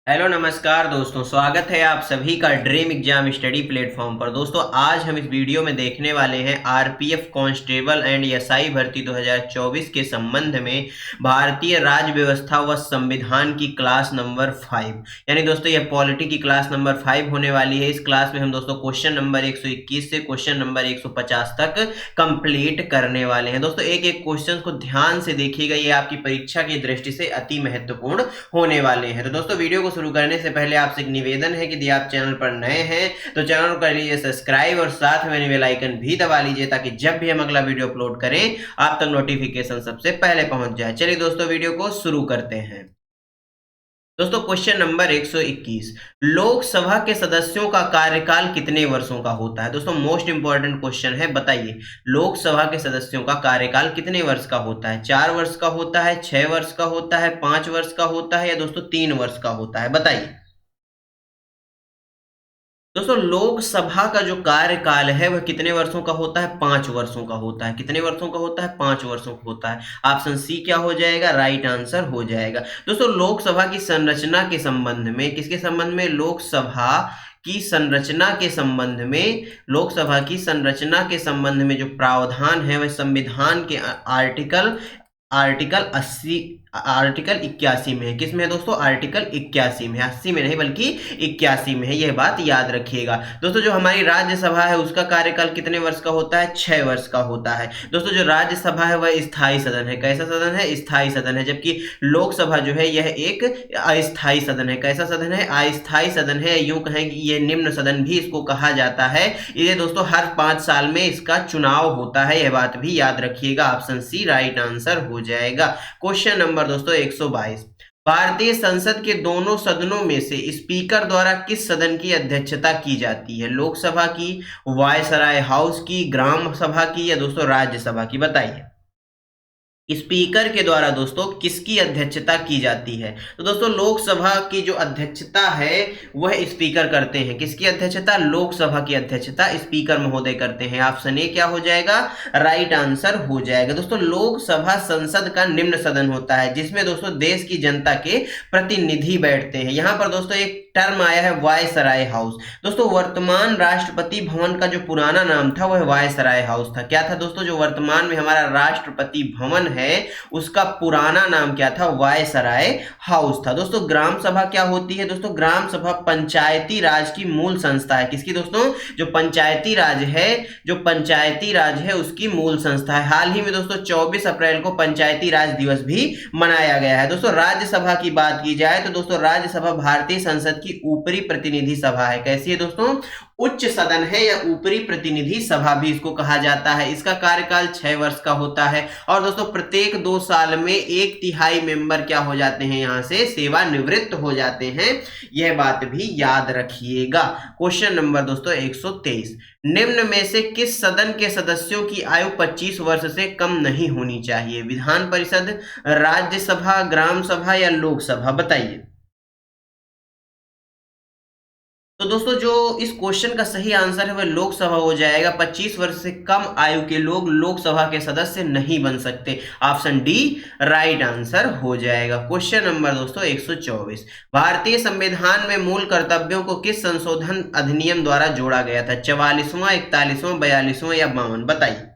Hello नमस्कार दोस्तों, स्वागत है आप सभी का ड्रीम एग्जाम स्टडी प्लेटफॉर्म पर। दोस्तों आज हम इस वीडियो में देखने वाले हैं आरपीएफ कांस्टेबल एंड एसआई भर्ती 2024 के संबंध में भारतीय राज्य व्यवस्था व संविधान की क्लास नंबर 5। यानी दोस्तों यह पॉलिटी की क्लास नंबर 5 होने वाली है। इस क्लास में हम दोस्तों क्वेश्चन नंबर 121 से क्वेश्चन नंबर 150 तक कंप्लीट करने वाले हैं। दोस्तों एक एक क्वेश्चन को ध्यान से देखिएगा, ये आपकी परीक्षा की दृष्टि से अति महत्वपूर्ण होने वाले हैं। तो दोस्तों वीडियो को शुरू करने से पहले आपसे एक निवेदन है कि यदि आप चैनल पर नए हैं तो चैनल को कर लीजिए सब्सक्राइब और साथ में बेल आइकन भी दबा लीजिए ताकि जब भी हम अगला वीडियो अपलोड करें आप तक नोटिफिकेशन सबसे पहले पहुंच जाए। चलिए दोस्तों वीडियो को शुरू करते हैं। दोस्तों क्वेश्चन नंबर 121, लोकसभा के सदस्यों का कार्यकाल कितने वर्षों का होता है। दोस्तों मोस्ट इंपॉर्टेंट क्वेश्चन है, बताइए लोकसभा के सदस्यों का कार्यकाल कितने वर्ष का होता है। 4 वर्ष का होता है, 6 वर्ष का होता है, 5 वर्ष का होता है या दोस्तों 3 वर्ष का होता है, बताइए। दोस्तों लोकसभा का जो कार्यकाल है वह कितने वर्षों का होता है, 5 वर्षों का होता है। कितने वर्षों का होता है, 5 वर्षों का होता है। ऑप्शन सी क्या हो जाएगा, राइट आंसर हो जाएगा। दोस्तों लोकसभा की संरचना के संबंध में, किसके संबंध में, लोकसभा की संरचना के संबंध में, लोकसभा की संरचना के संबंध में जो प्रावधान है वह संविधान के आर्टिकल आर्टिकल 80 आर्टिकल 81 में है। किसमें है दोस्तों, आर्टिकल 81 में, 80 में नहीं बल्कि 81 में है, यह बात याद रखिएगा। दोस्तों जो हमारी राज्यसभा है उसका कार्यकाल कितने वर्ष का होता है, 6 वर्ष का होता है। दोस्तों जो राज्यसभा है वह स्थायी सदन है। कैसा सदन है, स्थायी सदन है। जबकि लोकसभा जो है यह एक अस्थायी सदन है। कैसा सदन है, अस्थायी सदन है। यूं कहें कि ये निम्न सदन भी इसको कहा जाता है। ये दोस्तों हर 5 साल में इसका चुनाव होता है, यह बात भी याद रखिएगा। ऑप्शन सी राइट आंसर हो जाएगा। क्वेश्चन नंबर दोस्तों 122, भारतीय संसद के दोनों सदनों में से स्पीकर द्वारा किस सदन की अध्यक्षता की जाती है। लोकसभा की, वायसराय हाउस की, ग्राम सभा की या दोस्तों राज्यसभा की, बताइए। स्पीकर के द्वारा दोस्तों किसकी अध्यक्षता की जाती है। तो दोस्तों लोकसभा की जो अध्यक्षता है वह स्पीकर करते हैं। किसकी अध्यक्षता, लोकसभा की अध्यक्षता स्पीकर महोदय करते हैं। ऑप्शन ए क्या हो जाएगा, राइट आंसर हो जाएगा। दोस्तों लोकसभा संसद का निम्न सदन होता है जिसमें दोस्तों देश की जनता के प्रतिनिधि बैठते हैं। यहां पर दोस्तों एक टर्म आया है वायसराय हाउस। दोस्तों वर्तमान राष्ट्रपति भवन का जो पुराना नाम था वह वायसराय हाउस था। क्या था दोस्तों, जो वर्तमान में हमारा राष्ट्रपति भवन है उसका पुराना नाम क्या था, वायसराय हाउस था। दोस्तों ग्राम सभा क्या होती है, दोस्तों ग्राम सभा पंचायती राज की मूल संस्था है। किसकी दोस्तों, जो पंचायती राज है, जो पंचायती राज है उसकी मूल संस्था है। हाल ही में दोस्तों 24 अप्रैल को पंचायती राज दिवस भी मनाया गया है। दोस्तों राज्यसभा की बात की जाए तो दोस्तों राज्यसभा भारतीय संसद की ऊपरी प्रतिनिधि सभा है। कैसी है दोस्तों, उच्च सदन है या ऊपरी प्रतिनिधि सभा भी इसको कहा जाता है। इसका कार्यकाल 6 वर्ष का होता है और दोस्तों प्रत्येक 2 साल में 1/3 मेंबर क्या हो जाते हैं, यहां से सेवानिवृत्त हो जाते हैं। यह बात भी याद रखिएगा। क्वेश्चन नंबर दोस्तों 123, निम्न में से किस सदन के सदस्यों की आयु 25 वर्ष से कम नहीं होनी चाहिए। विधान परिषद, राज्यसभा, ग्राम सभा या लोकसभा, बताइए। तो दोस्तों जो इस क्वेश्चन का सही आंसर है वह लोकसभा हो जाएगा। 25 वर्ष से कम आयु के लोग लोकसभा के सदस्य नहीं बन सकते। ऑप्शन डी राइट आंसर हो जाएगा। क्वेश्चन नंबर दोस्तों 124, भारतीय संविधान में मूल कर्तव्यों को किस संशोधन अधिनियम द्वारा जोड़ा गया था। 44वां, 41वां, 42वां या 52, बताइए।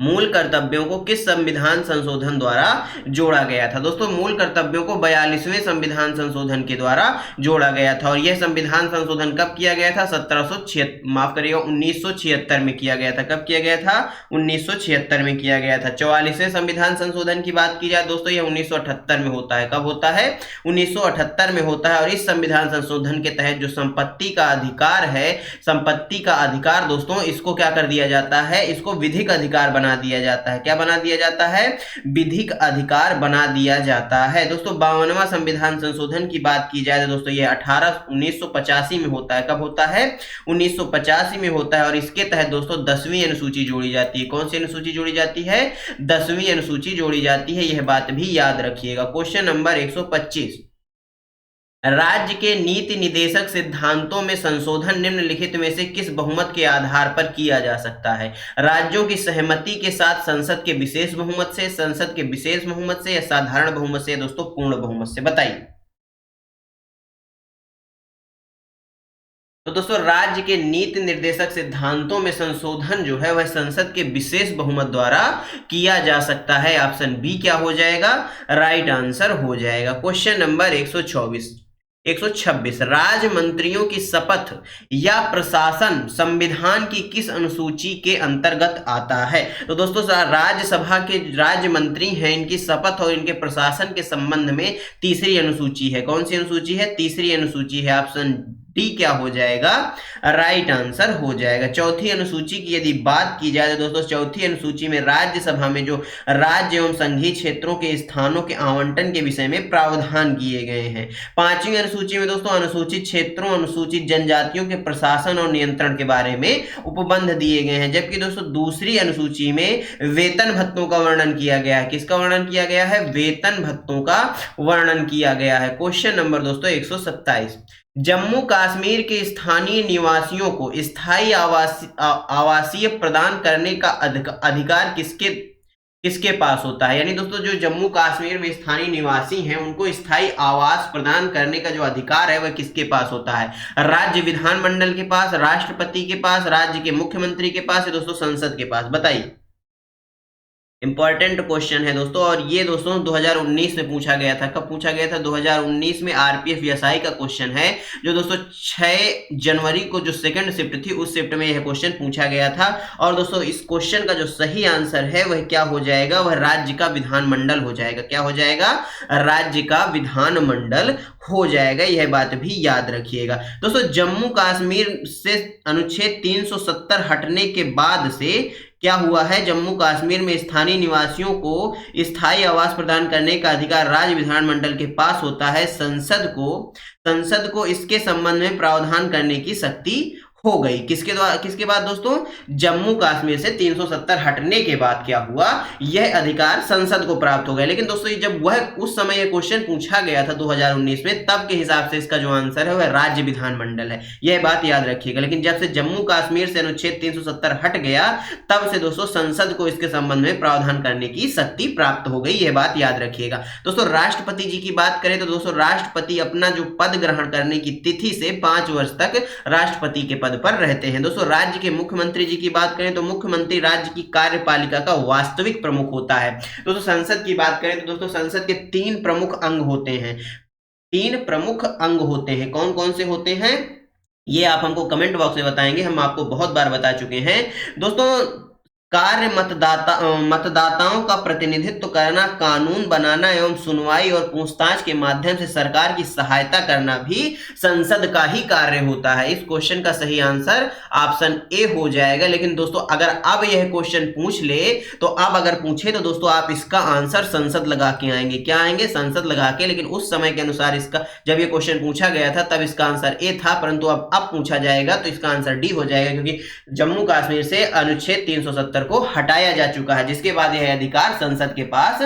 मूल कर्तव्यों को किस संविधान संशोधन द्वारा जोड़ा गया था। दोस्तों मूल कर्तव्यों को 42वें संविधान संशोधन के द्वारा जोड़ा गया था और यह संविधान संशोधन कब किया गया था, 1976 में किया गया था। कब किया गया था, 1976 में किया गया था। 44वें संविधान संशोधन की बात की जाए दोस्तों यह 1978 में होता है। कब होता है, 1978 में होता है। और इस संविधान संशोधन के तहत जो संपत्ति का अधिकार है, संपत्ति का अधिकार दोस्तों इसको क्या कर दिया जाता है, इसको विधिक अधिकार बना दिया जाता है। क्या बना दिया जाता है, विधिक अधिकार बना दिया जाता है। दोस्तों 52वां संविधान संशोधन की बात की जाए तो दोस्तों ये 1985 में होता है। कब होता है, 1985 में होता है और इसके तहत दोस्तों 10वीं अनुसूची जोड़ी जाती है। कौन सी अनुसूची जोड़ी जाती है, 10वीं अनुसूची जोड़ी जाती है। यह बात भी याद रखिएगा। क्वेश्चन नंबर 125, राज्य के नीति निदेशक सिद्धांतों में संशोधन निम्नलिखित में से किस बहुमत के आधार पर किया जा सकता है। राज्यों की सहमति के साथ, संसद के विशेष बहुमत से, संसद के विशेष बहुमत से या साधारण बहुमत से, दोस्तों पूर्ण बहुमत से, बताइए। तो दोस्तों राज्य के नीति निर्देशक सिद्धांतों में संशोधन जो है वह संसद के विशेष बहुमत द्वारा किया जा सकता है। ऑप्शन बी क्या हो जाएगा, राइट आंसर हो जाएगा। क्वेश्चन नंबर 126 राज्य मंत्रियों की शपथ या प्रशासन संविधान की किस अनुसूची के अंतर्गत आता है? तो दोस्तों राज्यसभा के राज्य मंत्री हैं, इनकी शपथ और इनके प्रशासन के संबंध में तीसरी अनुसूची है। कौन सी अनुसूची है? तीसरी अनुसूची है। ऑप्शन डी क्या हो जाएगा, राइट आंसर हो जाएगा। चौथी अनुसूची की यदि बात की जाए तो दोस्तों चौथी अनुसूची में राज्यसभा में जो राज्य एवं संघीय क्षेत्रों के स्थानों के आवंटन के विषय में प्रावधान किए गए हैं। पांचवी अनुसूची में दोस्तों अनुसूचित क्षेत्रों, अनुसूचित जनजातियों के प्रशासन और नियंत्रण के बारे में उपबंध दिए गए हैं। जबकि दोस्तों दूसरी अनुसूची में वेतन भत्तों का वर्णन किया गया है। किसका वर्णन किया गया है? वेतन भत्तों का वर्णन किया गया है। क्वेश्चन नंबर दोस्तों 127 जम्मू कश्मीर के स्थानीय निवासियों को स्थायी आवासीय प्रदान करने का अधिकार किसके पास होता है? यानी दोस्तों जो जम्मू कश्मीर में स्थानीय निवासी हैं उनको स्थायी आवास प्रदान करने का जो अधिकार है वह किसके पास होता है? राज्य विधानमंडल के पास, राष्ट्रपति के पास, राज्य के मुख्यमंत्री के पास या दोस्तों संसद के पास? बताइए। इंपॉर्टेंट क्वेश्चन है दोस्तों, और ये दोस्तों 2019 में पूछा गया था। कब पूछा गया था? 2019 में आरपीएफ एसआई का क्वेश्चन है, जो दोस्तों 6 जनवरी को जो सेकंड शिफ्ट थी उस शिफ्ट में यह क्वेश्चन पूछा गया था। और दोस्तों इस क्वेश्चन का जो सही आंसर है वह क्या हो जाएगा? वह राज्य का विधानमंडल हो जाएगा। क्या हो जाएगा? राज्य का विधानमंडल हो जाएगा। यह बात भी याद रखिएगा दोस्तों। जम्मू कश्मीर से अनुच्छेद 370 हटने के बाद से क्या हुआ है? जम्मू कश्मीर में स्थानीय निवासियों को स्थायी आवास प्रदान करने का अधिकार राज्य विधानमंडल के पास होता है। संसद को इसके संबंध में प्रावधान करने की शक्ति हो गई। किसके बाद दोस्तों? जम्मू कश्मीर से 370 हटने के बाद क्या हुआ? यह अधिकार संसद को प्राप्त हो गया। लेकिन दोस्तों जब वह उस समय यह क्वेश्चन पूछा गया था 2019 में, तब के हिसाब से इसका जो आंसर है वह राज्य विधानमंडल है। यह बात याद रखिएगा। लेकिन जब से जम्मू कश्मीर से अनुच्छेद 370 हट गया तब से दोस्तों संसद को इसके संबंध में प्रावधान करने की शक्ति प्राप्त हो गई। यह बात याद रखिएगा दोस्तों। राष्ट्रपति जी की बात करें तो दोस्तों राष्ट्रपति अपना जो पद ग्रहण करने की तिथि से 5 वर्ष तक राष्ट्रपति के पद पर रहते हैं। दोस्तों राज्य के मुख्यमंत्री जी की बात करें तो मुख्यमंत्री राज्य की कार्यपालिका का वास्तविक प्रमुख होता है। दोस्तों संसद की बात करें तो दोस्तों संसद के 3 प्रमुख अंग होते हैं। 3 प्रमुख अंग होते हैं। कौन कौन से होते हैं ये आप हमको कमेंट बॉक्स में बताएंगे। हम आपको बहुत बार बता चुके हैं दोस्तों। कार्य मतदाताओं का प्रतिनिधित्व करना, कानून बनाना एवं सुनवाई और पूछताछ के माध्यम से सरकार की सहायता करना भी संसद का ही कार्य होता है। इस क्वेश्चन का सही आंसर ऑप्शन ए हो जाएगा। लेकिन दोस्तों अगर अब यह क्वेश्चन पूछ ले तो अब अगर पूछे तो दोस्तों आप इसका आंसर संसद लगा के आएंगे। क्या आएंगे? संसद लगा के। लेकिन उस समय के अनुसार इसका जब यह क्वेश्चन पूछा गया था तब इसका आंसर ए था, परंतु अब पूछा जाएगा तो इसका आंसर डी हो जाएगा, क्योंकि जम्मू कश्मीर से अनुच्छेद 370 को हटाया जा चुका है, जिसके बाद यह अधिकार संसद के पास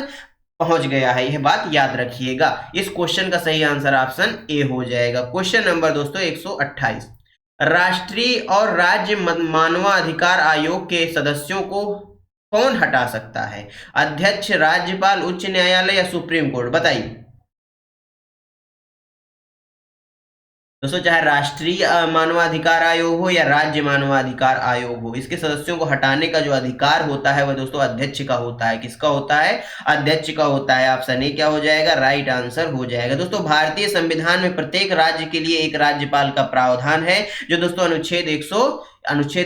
पहुंच गया है। यह बात याद रखिएगा। इस क्वेश्चन का सही आंसर ऑप्शन ए हो जाएगा। क्वेश्चन नंबर दोस्तों 128 राष्ट्रीय और राज्य मानवाधिकार आयोग के सदस्यों को कौन हटा सकता है? अध्यक्ष, राज्यपाल, उच्च न्यायालय या सुप्रीम कोर्ट? बताइए। दोस्तों चाहे राष्ट्रीय मानवाधिकार आयोग हो या राज्य मानवाधिकार आयोग हो, इसके सदस्यों को हटाने का जो अधिकार होता है वह दोस्तों अध्यक्ष का होता है। किसका होता है? अध्यक्ष का होता है। ऑप्शन ए क्या हो जाएगा? राइट आंसर हो जाएगा। दोस्तों भारतीय संविधान में प्रत्येक राज्य के लिए एक राज्यपाल का प्रावधान है, जो दोस्तों अनुच्छेद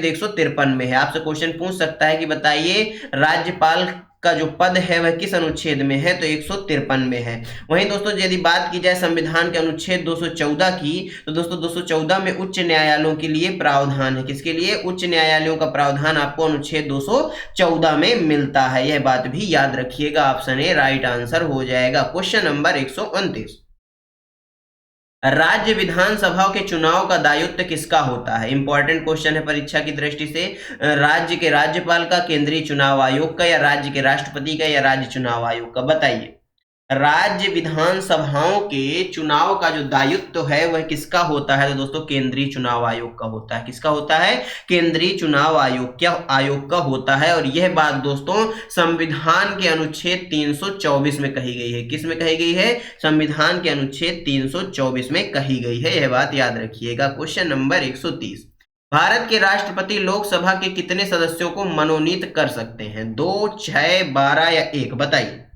153 में है। आपसे क्वेश्चन पूछ सकता है कि बताइए राज्यपाल का जो पद है वह किस अनुच्छेद में है? तो 153 में है। वहीं दोस्तों यदि बात की जाए संविधान के अनुच्छेद 214 की, तो दोस्तों 214 में उच्च न्यायालयों के लिए प्रावधान है। किसके लिए? उच्च न्यायालयों का प्रावधान आपको अनुच्छेद 214 में मिलता है। यह बात भी याद रखिएगा। ऑप्शन ए राइट आंसर हो जाएगा। क्वेश्चन नंबर 129 राज्य विधानसभा के चुनाव का दायित्व किसका होता है? इंपॉर्टेंट क्वेश्चन है परीक्षा की दृष्टि से। राज्य के राज्यपाल का, केंद्रीय चुनाव आयोग का, या राज्य के राष्ट्रपति का, या राज्य चुनाव आयोग का? बताइए। राज्य विधानसभाओं के चुनाव का जो दायित्व है वह किसका होता है? तो दोस्तों केंद्रीय चुनाव आयोग का होता है। किसका होता है? केंद्रीय चुनाव आयोग का होता है। और यह बात दोस्तों संविधान के अनुच्छेद 324 में कही गई है। किस में कही गई है? संविधान के अनुच्छेद 324 में कही गई है। यह बात याद रखिएगा। क्वेश्चन नंबर 130, भारत के राष्ट्रपति लोकसभा के कितने सदस्यों को मनोनीत कर सकते हैं? 2, 6, 12 या 1? बताइए।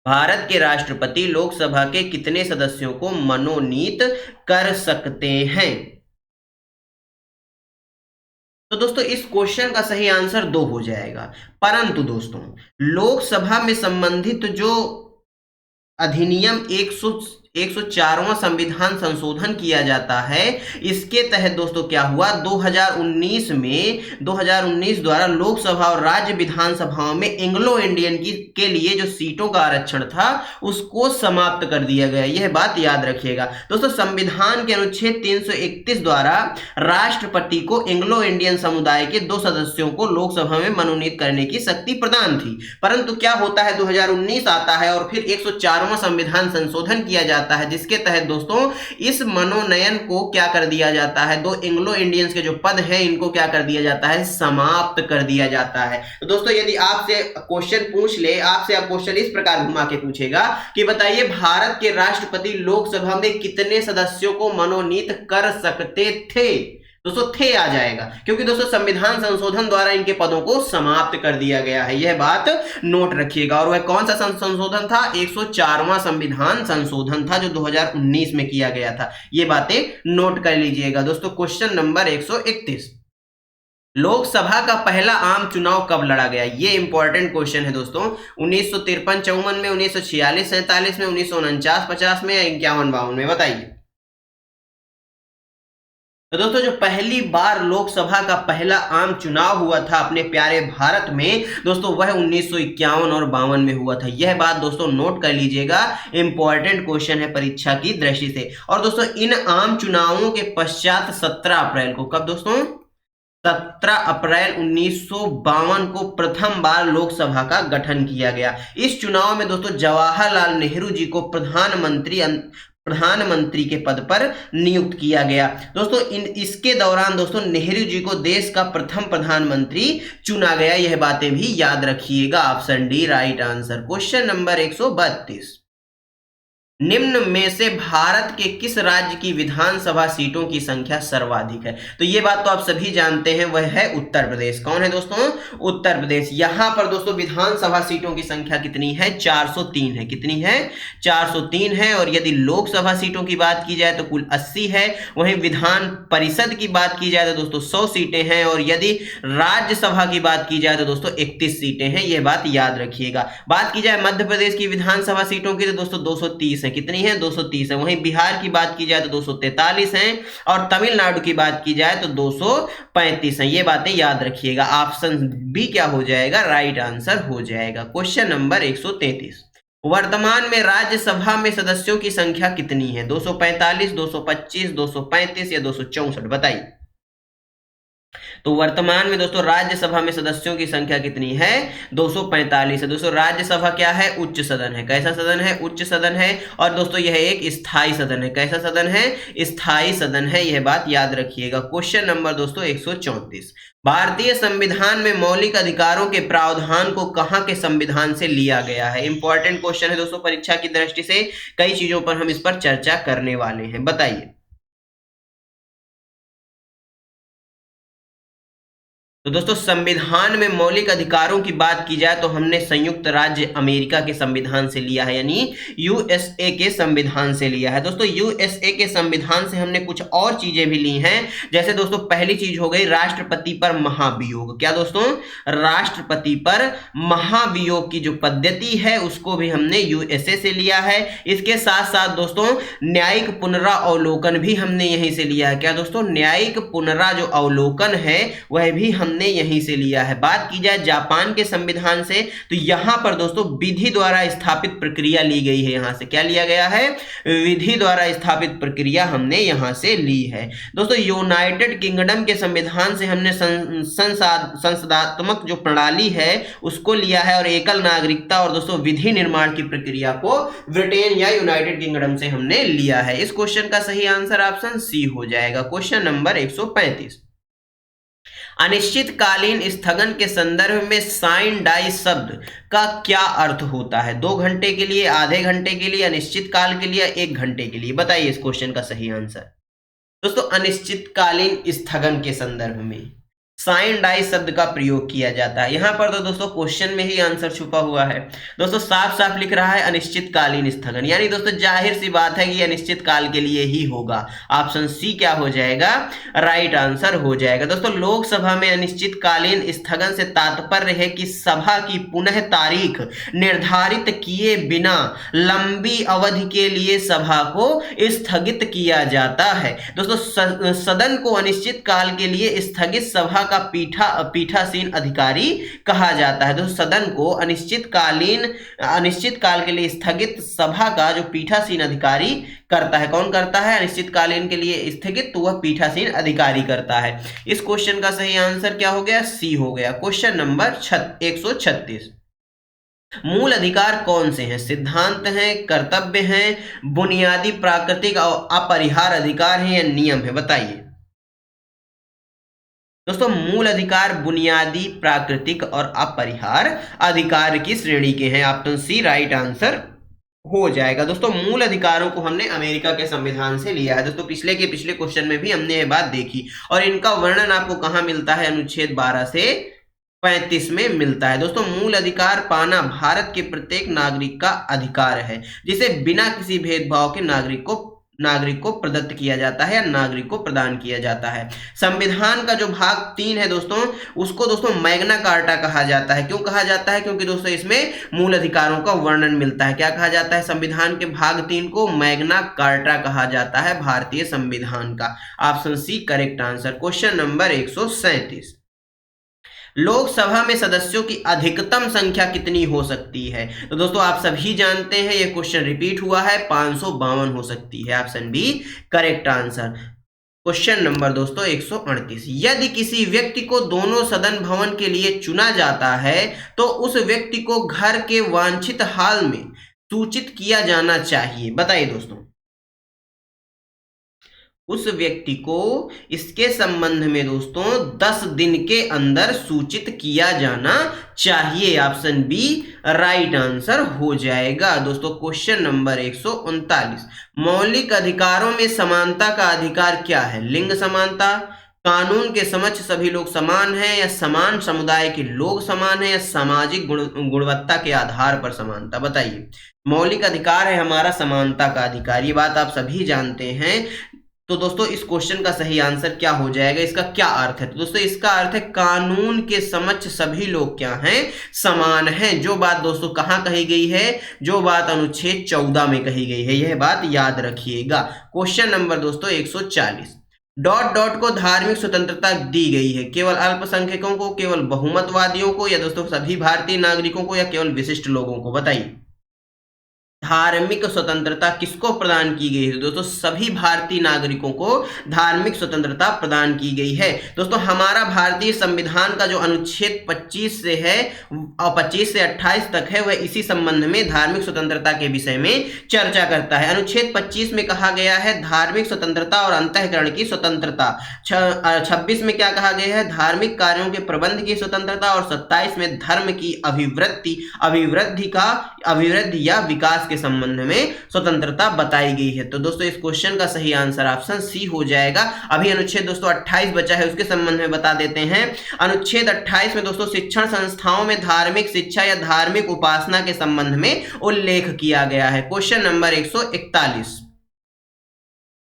भारत के राष्ट्रपति लोकसभा के कितने सदस्यों को मनोनीत कर सकते हैं? तो दोस्तों इस क्वेश्चन का सही आंसर 2 हो जाएगा। परंतु दोस्तों लोकसभा में संबंधित जो अधिनियम 104वां संविधान संशोधन किया जाता है, इसके तहत दोस्तों क्या हुआ, 2019 द्वारा लोकसभा और राज्य विधानसभाओं में एंग्लो इंडियन के लिए जो सीटों का आरक्षण था उसको समाप्त कर दिया गया। यह बात याद रखिएगा दोस्तों। संविधान के अनुच्छेद 331 द्वारा राष्ट्रपति को एंग्लो इंडियन समुदाय के 2 सदस्यों को लोकसभा में मनोनीत करने की शक्ति प्रदान थी। परंतु क्या होता है, 2019 आता है और फिर 104वां संविधान संशोधन किया जाता है, जिसके तहत दोस्तों इस मनोनयन को क्या कर दिया जाता है, 2 एंग्लो इंडियंस के जो पद हैं इनको क्या कर दिया जाता है, समाप्त कर दिया जाता है। तो दोस्तों यदि आपसे क्वेश्चन पूछ ले, आपसे आप क्वेश्चन इस प्रकार घुमा के पूछेगा कि बताइए भारत के राष्ट्रपति लोकसभा में कितने सदस्यों को मनोनीत कर सकते थे, दोस्तों थे आ जाएगा, क्योंकि दोस्तों संविधान संशोधन द्वारा इनके पदों को समाप्त कर दिया गया है। यह बात नोट रखिएगा। और वह कौन सा संशोधन था? 104वां संविधान संशोधन था जो 2019 में किया गया था। ये बातें नोट कर लीजिएगा दोस्तों। क्वेश्चन नंबर 131, लोकसभा का पहला आम चुनाव कब लड़ा गया? ये इंपॉर्टेंट क्वेश्चन है दोस्तों। 1953-54 में, 1946-47 में, 1949-50 में या 51-52 में? बताइए। तो दोस्तों जो पहली बार लोकसभा का पहला आम चुनाव हुआ था अपने प्यारे भारत में दोस्तों, वह 1951 और 52 में हुआ था। यह बात दोस्तों नोट कर लीजिएगा, इंपॉर्टेंट क्वेश्चन है परीक्षा की दृष्टि से। और दोस्तों इन आम चुनावों के पश्चात 17 अप्रैल को, कब दोस्तों? 17 अप्रैल 1952 को प्रथम बार लोकसभा का गठन किया गया। इस चुनाव में दोस्तों जवाहरलाल नेहरू जी को प्रधानमंत्री के पद पर नियुक्त किया गया। दोस्तों इसके दौरान दोस्तों नेहरू जी को देश का प्रथम प्रधानमंत्री चुना गया। यह बातें भी याद रखिएगा। Option D right answer. Question number 132, निम्न में से भारत के किस राज्य की विधानसभा सीटों की संख्या सर्वाधिक है? तो ये बात तो आप सभी जानते हैं, वह है उत्तर प्रदेश। कौन है दोस्तों? उत्तर प्रदेश। यहां पर दोस्तों विधानसभा सीटों की संख्या कितनी है? 403 है। कितनी है? 403 है। और यदि लोकसभा सीटों की बात की जाए तो कुल 80 है। वहीं विधान परिषद की बात की जाए तो दोस्तों 100 सीटें हैं। और यदि राज्यसभा की बात की जाए तो दोस्तों 31 सीटें हैं। यह बात याद रखिएगा। बात की जाए मध्य प्रदेश की विधानसभा सीटों की तो दोस्तों 230 है। कितनी है? 230 है। वहीं बिहार की बात की जाए तो 243 हैं। और तमिलनाडु की बात की जाए तो 235 हैं। ये बातें याद रखिएगा। ऑप्शन बी क्या हो जाएगा? राइट आंसर हो जाएगा। क्वेश्चन नंबर 133, वर्तमान में राज्यसभा में सदस्यों की संख्या कितनी है? 245, 225, 235 या 264? बताइए। तो वर्तमान में दोस्तों राज्यसभा में सदस्यों की संख्या कितनी है? 245 है। दोस्तों राज्यसभा क्या है? उच्च सदन है। कैसा सदन है? उच्च सदन है। और दोस्तों यह एक स्थायी सदन है। कैसा सदन है? स्थायी सदन है। यह बात याद रखिएगा। क्वेश्चन नंबर दोस्तों 134, भारतीय संविधान में मौलिक अधिकारों के प्रावधान को कहां के संविधान से लिया गया है? इंपॉर्टेंट क्वेश्चन है दोस्तों परीक्षा की दृष्टि से। कई चीजों पर हम इस पर चर्चा करने वाले हैं। बताइए। तो दोस्तों संविधान में मौलिक अधिकारों की बात की जाए तो हमने संयुक्त राज्य अमेरिका के संविधान से लिया है, यानी यूएसए के संविधान से लिया है। दोस्तों यूएसए के संविधान से हमने कुछ और चीजें भी ली हैं। जैसे दोस्तों पहली चीज हो गई राष्ट्रपति पर महाभियोग। क्या दोस्तों? राष्ट्रपति पर महाभियोग की जो पद्धति है उसको भी हमने यूएसए से लिया है। इसके साथ साथ दोस्तों न्यायिक पुनरावलोकन भी हमने यहीं से लिया है। क्या दोस्तों? न्यायिक पुनरा जो अवलोकन है वह भी हम हमने यहीं से लिया है। बात की जाए जापान के संविधान से, तो यहां पर दोस्तों विधि द्वारा स्थापित प्रक्रिया ली गई है। यहां से क्या लिया गया है? विधि द्वारा स्थापित प्रक्रिया हमने यहां से ली है। दोस्तों यूनाइटेड किंगडम के संविधान से हमने संसदात्मक जो प्रणाली है उसको लिया है, और एकल नागरिकता और दोस्तों विधि निर्माण की प्रक्रिया को ब्रिटेन या यूनाइटेड किंगडम से हमने लिया है। इस क्वेश्चन का सही आंसर ऑप्शन सी हो जाएगा। क्वेश्चन नंबर 135, अनिश्चितकालीन स्थगन के संदर्भ में साइन डाई शब्द का क्या अर्थ होता है? 2 घंटे के लिए, आधे घंटे के लिए, अनिश्चित काल के लिए, 1 घंटे के लिए? बताइए इस क्वेश्चन का सही आंसर। दोस्तों अनिश्चितकालीन स्थगन के संदर्भ में साइन डाई शब्द का प्रयोग किया जाता है। यहां पर तो दोस्तों क्वेश्चन में ही आंसर छुपा हुआ है। दोस्तों साफ साफ लिख रहा है अनिश्चितकालीन स्थगन, यानी दोस्तों जाहिर सी बात है कि ये अनिश्चित काल के लिए ही होगा। ऑप्शन सी क्या हो जाएगा? राइट आंसर हो जाएगा। दोस्तों लोकसभा में अनिश्चितकालीन स्थगन से तात्पर्य है कि सभा की पुनः तारीख निर्धारित किए बिना लंबी अवधि के लिए सभा को स्थगित किया जाता है। दोस्तों सदन को अनिश्चित काल के लिए स्थगित सभा का पीठासीन अधिकारी कहा जाता है। दोस्तों सदन को अनिश्चित काल के लिए स्थगित सभा का जो पीठासीन अधिकारी करता है, कौन करता है? अनिश्चितकालीन के लिए स्थगित तो वह पीठासीन अधिकारी करता है। इस क्वेश्चन का सही आंसर क्या हो गया? सी हो गया। क्वेश्चन नंबर 136, मूल अधिकार कौन से हैं? सिद्धांत हैं, कर्तव्य हैं, बुनियादी प्राकृतिक और अपरिहार्य अधिकार हैं, या नियम है? बताइए दोस्तों। मूल अधिकार बुनियादी, प्राकृतिक और अपरिहार्य अधिकार की श्रेणी के हैं। ऑप्शन सी राइट आंसर हो जाएगा। दोस्तों मूल अधिकारों को हमने अमेरिका के संविधान से लिया है। दोस्तों पिछले क्वेश्चन में भी हमने ये बात देखी, और इनका वर्णन आपको कहां मिलता है? अनुच्छेद 12 से 35 में मिलता है। दोस्तों मूल अधिकार पाना भारत के प्रत्येक नागरिक का अधिकार है, जिसे बिना किसी भेदभाव के नागरिक को प्रदत्त किया जाता है या नागरिक को प्रदान किया जाता है। संविधान का जो भाग 3 है दोस्तों, उसको दोस्तों मैग्ना कार्टा कहा जाता है। क्यों कहा जाता है? क्योंकि दोस्तों इसमें मूल अधिकारों का वर्णन मिलता है। क्या कहा जाता है? संविधान के भाग 3 को मैग्ना कार्टा कहा जाता है, भारतीय संविधान का। Option C correct answer. Question number 137, लोकसभा में सदस्यों की अधिकतम संख्या कितनी हो सकती है? तो दोस्तों आप सभी जानते हैं ये क्वेश्चन रिपीट हुआ है, 552 हो सकती है। Option B correct answer. Question number दोस्तों 138, यदि किसी व्यक्ति को दोनों सदन भवन के लिए चुना जाता है तो उस व्यक्ति को घर के वांछित हाल में सूचित किया जाना चाहिए। बताइए दोस्तों, उस व्यक्ति को इसके संबंध में दोस्तों 10 दिन के अंदर सूचित किया जाना चाहिए। ऑप्शन बी राइट आंसर हो जाएगा। दोस्तों क्वेश्चन नंबर 139, मौलिक अधिकारों में समानता का अधिकार क्या है? लिंग समानता, कानून के समक्ष सभी लोग समान हैं, या समान समुदाय के लोग समान हैं, या सामाजिक गुणवत्ता के आधार पर समानता? बताइए। मौलिक अधिकार है हमारा समानता का अधिकार, ये बात आप सभी जानते हैं। तो दोस्तों इस क्वेश्चन का सही आंसर क्या हो जाएगा? इसका क्या अर्थ है? तो दोस्तों इसका अर्थ है कानून के समक्ष सभी लोग क्या हैं? समान हैं। जो बात दोस्तों कहां कही गई है? जो बात अनुच्छेद 14 में कही गई है, यह बात याद रखिएगा। क्वेश्चन नंबर दोस्तों 140, डॉट डॉट को धार्मिक स्वतंत्रता दी गई है केवल अल्पसंख्यकों को, केवल बहुमतवादियों को, या दोस्तों सभी भारतीय नागरिकों को, या केवल विशिष्ट लोगों को? बताइए धार्मिक स्वतंत्रता किसको प्रदान की गई है? दोस्तों सभी भारतीय नागरिकों को धार्मिक स्वतंत्रता प्रदान की गई है। दोस्तों हमारा भारतीय संविधान का जो अनुच्छेद 25 से है और 25 से 28 तक है, वह इसी संबंध में धार्मिक स्वतंत्रता के विषय में चर्चा करता है। अनुच्छेद 25 में कहा गया है धार्मिक स्वतंत्रता और अंतःकरण की स्वतंत्रता। 26 में क्या कहा गया है? धार्मिक कार्यों के प्रबंध की स्वतंत्रता, और 27 में धर्म की अभिवृद्धि या विकास के संबंध में स्वतंत्रता बताई गई है। तो दोस्तों इस क्वेश्चन का सही आंसर ऑप्शन सी हो जाएगा। अभी अनुच्छेद दोस्तों 28 बचा है, उसके संबंध में बता देते हैं। अनुच्छेद 28 में दोस्तों शिक्षण संस्थाओं में धार्मिक शिक्षा या धार्मिक उपासना के संबंध में उल्लेख किया गया है। क्वेश्चन नंबर 141,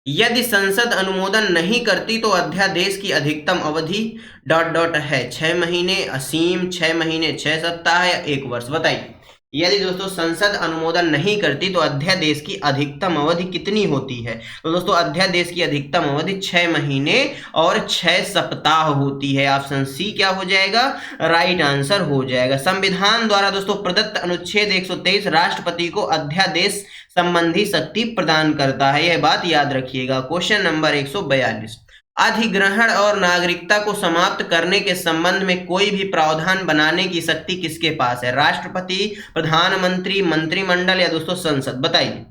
यदि संसद अनुमोदन नहीं करती तो अध्यादेश की अधिकतम अवधि डॉट डॉट है 6 महीने, असीम, 6 महीने, 6 सप्ताह, या 1 वर्ष? बताइए यदि दोस्तों संसद अनुमोदन नहीं करती तो अध्यादेश की अधिकतम अवधि कितनी होती है? तो दोस्तों अध्यादेश की अधिकतम अवधि 6 महीने और 6 सप्ताह होती है। ऑप्शन सी क्या हो जाएगा? राइट आंसर हो जाएगा। संविधान द्वारा दोस्तों प्रदत्त अनुच्छेद 123 राष्ट्रपति को अध्यादेश संबंधी शक्ति प्रदान करता है, यह बात याद रखिएगा। क्वेश्चन नंबर 142, अधिग्रहण और नागरिकता को समाप्त करने के संबंध में कोई भी प्रावधान बनाने की शक्ति किसके पास है? राष्ट्रपति, प्रधानमंत्री, मंत्रिमंडल या दोस्तों संसद? बताइए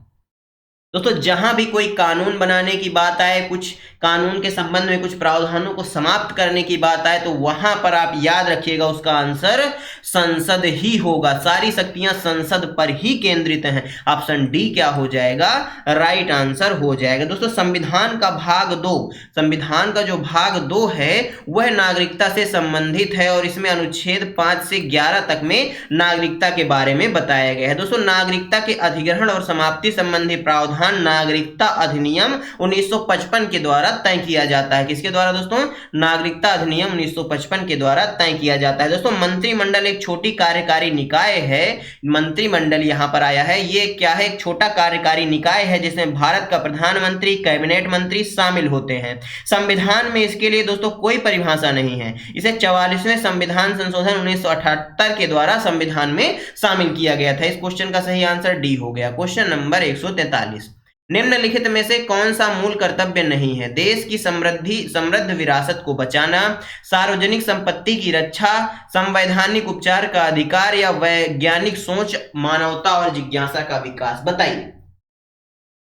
दोस्तों, जहां भी कोई कानून बनाने की बात आए, कुछ कानून के संबंध में कुछ प्रावधानों को समाप्त करने की बात आए, तो वहां पर आप याद रखिएगा उसका आंसर संसद ही होगा। सारी शक्तियां संसद पर ही केंद्रित हैं। ऑप्शन डी क्या हो जाएगा? राइट आंसर हो जाएगा। दोस्तों संविधान का भाग 2, संविधान का जो भाग 2 है वह नागरिकता से संबंधित है और इसमें अनुच्छेद 5 से 11 तक में नागरिकता के बारे में बताया गया है। दोस्तों नागरिकता के अधिग्रहण और समाप्ति संबंधी प्रावधान नागरिकता अधिनियम 1955 के द्वारा तय किया जाता है। किसके द्वारा दोस्तों? नागरिकता अधिनियम 1955 के द्वारा तय किया जाता है। दोस्तों मंत्रिमंडल एक छोटी कार्यकारी निकाय है। मंत्रिमंडल यहां पर आया है, ये क्या है? एक छोटा कार्यकारी निकाय है जिसमें भारत का प्रधानमंत्री, कैबिनेट मंत्री शामिल होते हैं। संविधान में इसके लिए दोस्तों कोई परिभाषा नहीं है। इसे 44वें संविधान संशोधन 1978 के द्वारा संविधान में शामिल किया गया था। इस क्वेश्चन का सही आंसर डी हो गया। क्वेश्चन नंबर 143, निम्नलिखित में से कौन सा मूल कर्तव्य नहीं है? देश की समृद्ध विरासत को बचाना, सार्वजनिक संपत्ति की रक्षा, संवैधानिक उपचार का अधिकार या वैज्ञानिक सोच, मानवता और जिज्ञासा का विकास? बताइए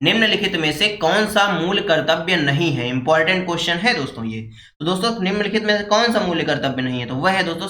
निम्नलिखित में से कौन सा मूल कर्तव्य नहीं है? इंपॉर्टेंट क्वेश्चन है दोस्तों ये। तो दोस्तों निम्नलिखित में से कौन सा मूल कर्तव्य नहीं है? तो वह है दोस्तों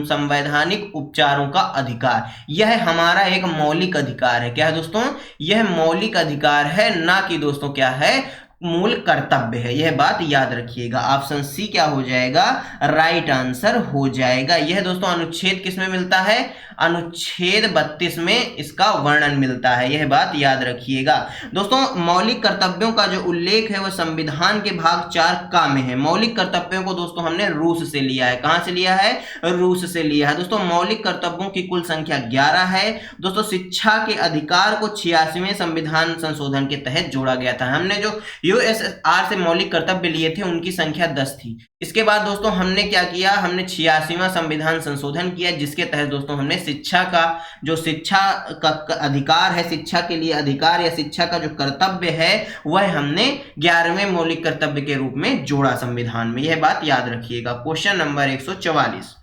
संवैधानिक उपचारों का अधिकार। यह हमारा एक मौलिक अधिकार है। क्या है दोस्तों? यह मौलिक अधिकार है, ना कि दोस्तों क्या है? मूल कर्तव्य है। यह बात याद रखिएगा। ऑप्शन सी क्या हो जाएगा? राइट आंसर हो जाएगा। यह दोस्तों अनुच्छेद किस में मिलता है? अनुच्छेद 32 में इसका वर्णन मिलता है। यह बात याद रखिएगा। दोस्तों मौलिक कर्तव्यों का जो उल्लेख है वह संविधान के भाग 4 का में है। मौलिक कर्तव्यों को दोस्तों हमने रूस से लिया है। कहां से लिया है? रूस से लिया है। दोस्तों मौलिक कर्तव्यों की कुल संख्या 11 है। दोस्तों शिक्षा के अधिकार को 86वें संविधान संशोधन के तहत जोड़ा गया था। हमने जो यूएसएसआर से मौलिक कर्तव्य लिए थे उनकी संख्या 10 थी। इसके बाद दोस्तों हमने क्या किया? हमने 86वां संविधान संशोधन किया, जिसके तहत दोस्तों हमने शिक्षा का जो शिक्षा का अधिकार है, शिक्षा के लिए अधिकार या शिक्षा का जो कर्तव्य है वह हमने 11वें मौलिक कर्तव्य के रूप में जोड़ा संविधान में। यह बात याद रखिएगा। क्वेश्चन नंबर 144,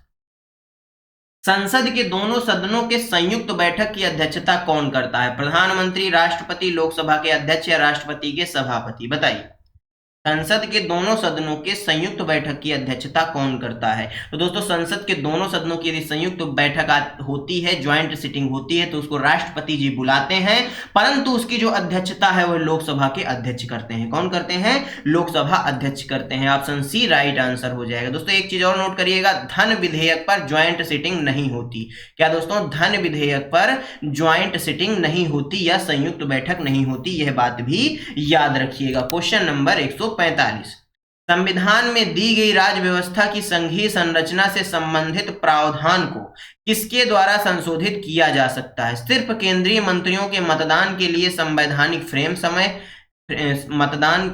संसद के दोनों सदनों के संयुक्त बैठक की अध्यक्षता कौन करता है? प्रधानमंत्री, राष्ट्रपति, लोकसभा के अध्यक्ष या राष्ट्रपति के सभापति? बताइए संसद के दोनों सदनों के संयुक्त बैठक की अध्यक्षता कौन करता है? तो दोस्तों संसद के दोनों सदनों की यदि संयुक्त बैठक होती है, ज्वाइंट सिटिंग होती है, तो उसको राष्ट्रपति जी बुलाते हैं, परंतु उसकी जो अध्यक्षता है वह लोकसभा के अध्यक्ष करते हैं। कौन करते हैं? लोकसभा अध्यक्ष करते हैं। ऑप्शन सी राइट आंसर हो जाएगा। दोस्तों एक चीज और नोट करिएगा, धन विधेयक पर ज्वाइंट सिटिंग नहीं होती। क्या दोस्तों? धन विधेयक पर ज्वाइंट सिटिंग नहीं होती या संयुक्त बैठक नहीं होती, यह बात भी याद रखिएगा। क्वेश्चन नंबर 145, संविधान में दी गई राज्य व्यवस्था की संघीय संरचना से संबंधित प्रावधान को किसके द्वारा संशोधित किया जा सकता है? सिर्फ केंद्रीय मंत्रियों के मतदान के लिए संवैधानिक फ्रेम समय मतदान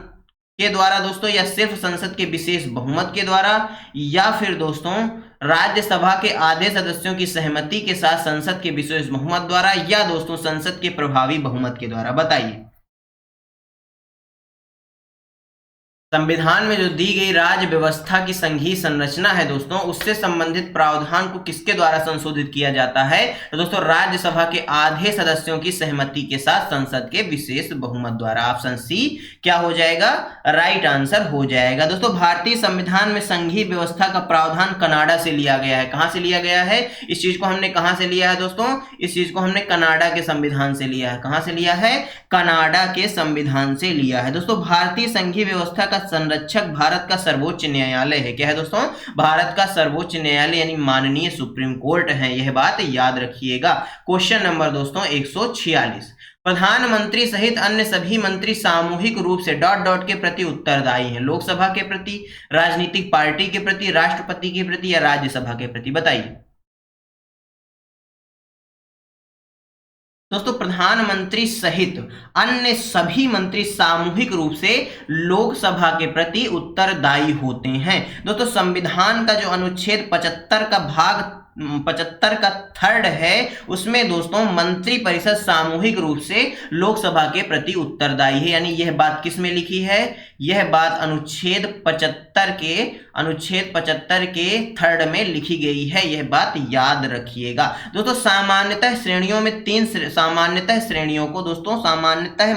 के द्वारा दोस्तों, या सिर्फ संसद के विशेष बहुमत के द्वारा, या फिर दोस्तों राज्यसभा के आधे सदस्यों की सहमति के साथ संसद के विशेष बहुमत द्वारा, या दोस्तों संसद के प्रभावी बहुमत के द्वारा? बताइए संविधान में जो दी गई राज्य व्यवस्था की संघीय संरचना है दोस्तों, उससे संबंधित प्रावधान को किसके द्वारा संशोधित किया जाता है? तो दोस्तों राज्यसभा के आधे सदस्यों की सहमति के साथ संसद के विशेष बहुमत द्वारा। ऑप्शन सी क्या हो जाएगा? राइट आंसर हो जाएगा। दोस्तों भारतीय संविधान में संघीय व्यवस्था का प्रावधान कनाडा से लिया गया है। कहां से लिया गया है? इस चीज को हमने कहां से लिया है दोस्तों? इस चीज को हमने कनाडा के संविधान से लिया है। कहां से लिया है? कनाडा के संविधान से लिया है। दोस्तों भारतीय संघीय व्यवस्था का संरक्षक भारत का सर्वोच्च न्यायालय है। क्या है दोस्तों? भारत का सर्वोच्च न्यायालय यानी माननीय सुप्रीम कोर्ट है। यह बात याद रखिएगा। क्वेश्चन नंबर दोस्तों 146, प्रधानमंत्री सहित अन्य सभी मंत्री सामूहिक रूप से डॉट डॉट के प्रति उत्तरदायी हैं। लोकसभा के प्रति, राजनीतिक पार्टी के प्रति, राष्ट्रपति के प्रति या राज्यसभा के प्रति? बताइए दोस्तों प्रधानमंत्री सहित अन्य सभी मंत्री सामूहिक रूप से लोकसभा के प्रति उत्तरदायी होते हैं। दोस्तों संविधान का जो अनुच्छेद 75 का भाग 75 का थर्ड है, उसमें दोस्तों मंत्री परिषद सामूहिक रूप से लोकसभा के प्रति उत्तरदायी है। यानी यह बात किस में लिखी है? यह बात अनुच्छेद 75 के थर्ड में लिखी गई है। यह बात याद रखिएगा। दोस्तों सामान्यतः श्रेणियों में सामान्यतः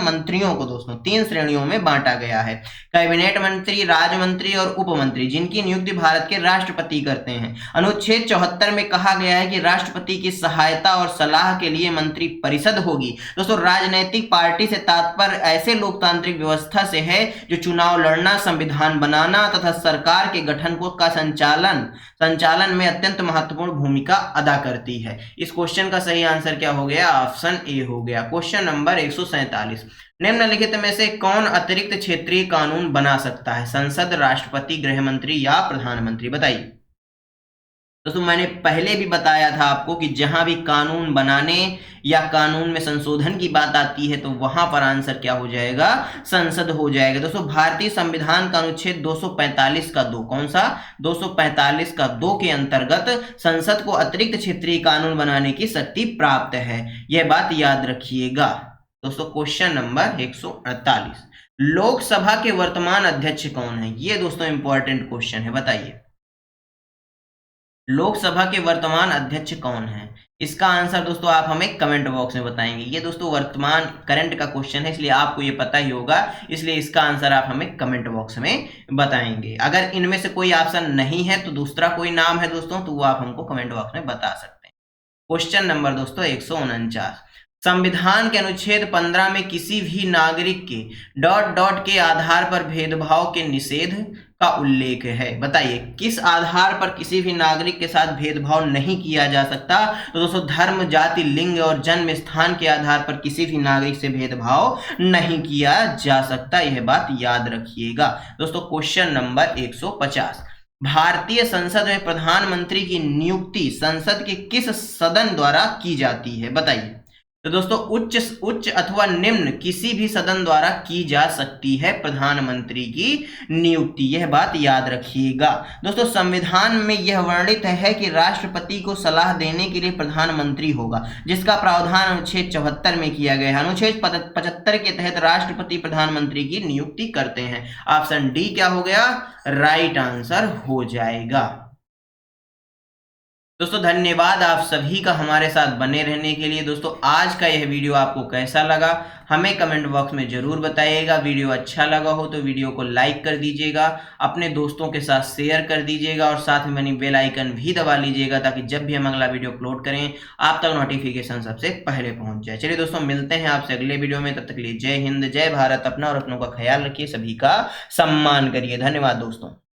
मंत्रियों को दोस्तों 3 श्रेणियों में बांटा गया है। कैबिनेट मंत्री, राज्य मंत्री और उप मंत्री, जिनकी नियुक्ति भारत के राष्ट्रपति करते हैं। अनुच्छेद 74 में कहा गया है कि राष्ट्रपति की सहायता और सलाह के लिए मंत्री परिषद होगी। दोस्तों राजनीतिक पार्टी से तात्पर्य ऐसे लोकतांत्रिक व्यवस्था से है जो चुनाव लड़ना, संविधान बनाना तथा सरकार के गठन का संचालन में अत्यंत महत्वपूर्ण भूमिका अदा करती है। इस क्वेश्चन का सही आंसर क्या हो गया? ऑप्शन ए हो गया। क्वेश्चन नंबर 147, निम्नलिखित में से कौन अतिरिक्त क्षेत्रीय कानून बना सकता है? संसद, राष्ट्रपति, गृह मंत्री या प्रधानमंत्री? बताइए। दोस्तों मैंने पहले भी बताया था आपको कि जहां भी कानून बनाने या कानून में संशोधन की बात आती है तो वहां पर आंसर क्या हो जाएगा? संसद हो जाएगा। दोस्तों भारतीय संविधान का अनुच्छेद 245 का 2, कौन सा? 245 का 2 के अंतर्गत संसद को अतिरिक्त क्षेत्रीय कानून बनाने की शक्ति प्राप्त है। यह बात याद रखिएगा। दोस्तों क्वेश्चन नंबर 148, लोकसभा के वर्तमान अध्यक्ष कौन है? ये दोस्तों इंपॉर्टेंट क्वेश्चन है, बताइए। लोकसभा के वर्तमान अध्यक्ष कौन है? इसका आंसर दोस्तों आप हमें कमेंट बॉक्स में बताएंगे। ये दोस्तों वर्तमान करंट का क्वेश्चन है, इसलिए आपको ये पता ही होगा, इसलिए इसका आंसर आप हमें कमेंट बॉक्स में बताएंगे। अगर इनमें से कोई ऑप्शन नहीं है तो दूसरा कोई नाम है दोस्तों, तो वो आप हमको कमेंट बॉक्स में बता सकते हैं। क्वेश्चन नंबर दोस्तों 149, संविधान के अनुच्छेद 15 में किसी भी नागरिक के ... के आधार पर भेदभाव के निषेध का उल्लेख है। बताइए किस आधार पर किसी भी नागरिक के साथ भेदभाव नहीं किया जा सकता? तो दोस्तों धर्म, जाति, लिंग और जन्म स्थान के आधार पर किसी भी नागरिक से भेदभाव नहीं किया जा सकता। यह बात याद रखिएगा। दोस्तों क्वेश्चन नंबर 150, भारतीय संसद में प्रधानमंत्री की नियुक्ति संसद के किस सदन द्वारा की जाती है? बताइए। तो दोस्तों उच्च अथवा निम्न किसी भी सदन द्वारा की जा सकती है प्रधानमंत्री की नियुक्ति। यह बात याद रखिएगा। दोस्तों संविधान में यह वर्णित है कि राष्ट्रपति को सलाह देने के लिए प्रधानमंत्री होगा, जिसका प्रावधान अनुच्छेद 74 में किया गया है। अनुच्छेद 75 के तहत राष्ट्रपति प्रधानमंत्री की नियुक्ति करते हैं। ऑप्शन डी क्या हो गया? राइट आंसर हो जाएगा। दोस्तों धन्यवाद आप सभी का हमारे साथ बने रहने के लिए। दोस्तों आज का यह वीडियो आपको कैसा लगा हमें कमेंट बॉक्स में जरूर बताइएगा। वीडियो अच्छा लगा हो तो वीडियो को लाइक कर दीजिएगा, अपने दोस्तों के साथ शेयर कर दीजिएगा और साथ में बनी बेल आइकन भी दबा लीजिएगा, ताकि जब भी हम अगला वीडियो अपलोड करें आप तक नोटिफिकेशन सबसे पहले पहुंच जाए। चलिए दोस्तों मिलते हैं आपसे अगले वीडियो में, तब तक के लिए जय हिंद, जय भारत। अपना और अपनों का ख्याल रखिए, सभी का सम्मान करिए। धन्यवाद दोस्तों।